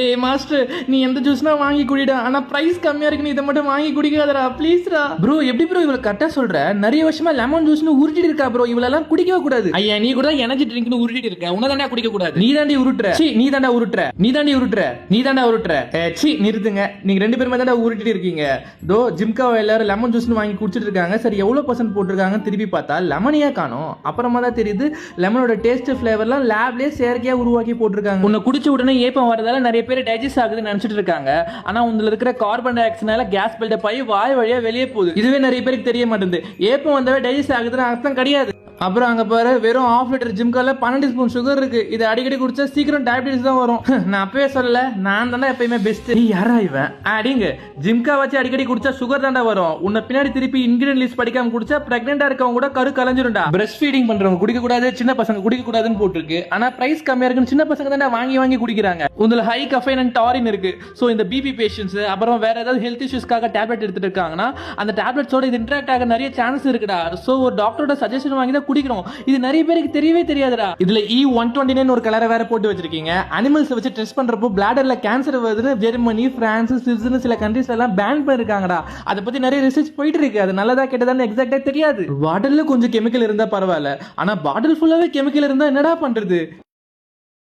ஏய் மாஸ்டர், நீ எந்த ஜூஸ்னா வாங்கி குடிடா, ஆனா பிரைஸ் கம்மியா இருக்கு, நீ இதை மட்டும் வாங்கி குடிக்காதடா ப்ளீஸ்டா. ப்ரோ எப்படி ப்ரோ இவளை கரெக்டா சொல்ற? நிறைய வருஷமா லெமன் ஜூஸ்னு உருட்டிட்டு இருக்கா ப்ரோ, இவளெல்லாம் குடிக்கவே கூடாது. ஐயா நீ கூட எனர்ஜி ட்ரிங்க்னு உருட்டிட்டு இருக்க, உனதானே குடிக்க கூடாது. நீ தாண்டி உருட்டுற, சி நீ தாண்டா உருட்டுற, நீ தாண்டி உருட்டுற, நீ தாண்டா உருட்டுற. சி நிறுத்துங்க, நீங்க ரெண்டு பேருமே தாண்டா உருட்டிட்டு இருக்கீங்க. தோ ஜிம்காவை எல்லாரும் லெமன் ஜூஸ்னு வாங்கி குடிச்சிட்டு இருக்காங்க. சரி எவ்வளவு பர்சன்ட் போட்டிருக்காங்க திருப்பி பார்த்தா லெமனியா காணும். அப்புறமா தான் தெரியுது லெமனோட டேஸ்ட் ஃபிளேவர்லாம் லேப்லயே செயற்கையா உருவாக்கி போட்டிருக்காங்க. உன்னை குடிச்ச உடனே ஏப்பம் வரதால நிறைய பேர் டைஜஸ்ட் ஆகுதுன்னு நினைச்சிட்டு இருக்காங்க. ஆனா உள்ள இருக்கிற கார்பன் டை ஆக்சைடுனால கேஸ் பில்டப் ஆகி வாய் வழியா வெளியே போகுது. இதுவே நிறைய பேருக்கு தெரிய மாட்டேங்குது. ஏப்பம் வந்தவே டைஜஸ்ட் ஆகுதுன்னு அர்த்தம் கிடையாது. அப்புறம் அங்க பாரு வெறும் ½ லிட்டர் ஜிம்கால 12 ஸ்பூன் சுகர் இருக்கு. இது அடிக்கடி குடிச்சா சீக்கிரம் டயபிட்டிஸ் தான் வரும். நான் அப்பவே சொல்லல, நான் தானே எப்பயுமே பெஸ்ட். நீ யாரா இவன்? அடிங்க ஜிம்கா வச்சு அடிக்கடி குடிச்சா சுகர் தாண்டா வரும். உன்னை பின்னாடி திருப்பி இன்கிரிடியன்ட் லிஸ்ட் படிக்காம குடிச்சா பிரெக்னெண்டா இருக்கவங்க கூட கரு கலஞ்சிரும்டா. பிரஸ்ட் ஃபீடிங் பண்றவங்க குடிக்க கூடாது, சின்ன பசங்க குடிக்க கூடாதுன்னு போட்டுருக்கு. ஆனா பிரைஸ் கம்மியா இருக்குன்னு சின்ன பசங்க தானே வாங்கி வாங்கி குடிக்கிறாங்க. உங்கள ஹை கஃபைன் அண்ட் டாரின் இருக்கு. சோ இந்த பிபி பேஷண்ட்ஸ் அப்புறம் வேற ஏதாவது ஹெல்த் இஷ்யூஸ்க்காக டேப்லெட் எடுத்துட்டு இருக்காங்கன்னா அந்த டேப்லெட்ஸோட இது இன்டராக்ட் ஆக நிறைய சான்ஸ் இருக்குடா. சோ ஒரு டாக்டரோட சஜஷன் வாங்கி தான் குடிக்கிறோம். இது நிறைய பேருக்கு தெரியவே தெரியாதுடா. இதுல E129 ஒரு கலரை வேற போட்டு வச்சிருக்கீங்க. அனிமல்ஸ் வச்சு டெஸ்ட் பண்றப்போ பிளாடர்ல கேன்சர் வருதுன்னு ஜெர்மனி, பிரான்ஸ், சுவிட்சர்லாந்து சில கண்ட்ரீஸ் எல்லாம் பேன் பண்ணிருக்காங்கடா. அதை பத்தி நிறைய ரிசர்ச் போயிட்டு இருக்கு. அது நல்லதா கெட்டதான்னு எக்ஸாக்ட்டா தெரியாது. பாட்டில்ல கொஞ்சம் கெமிக்கல் இருந்தா பரவாயில்ல, ஆனா பாட்டில் ஃபுல்லாவே கெமிக்கல் இருந்தா என்னடா பண்றது?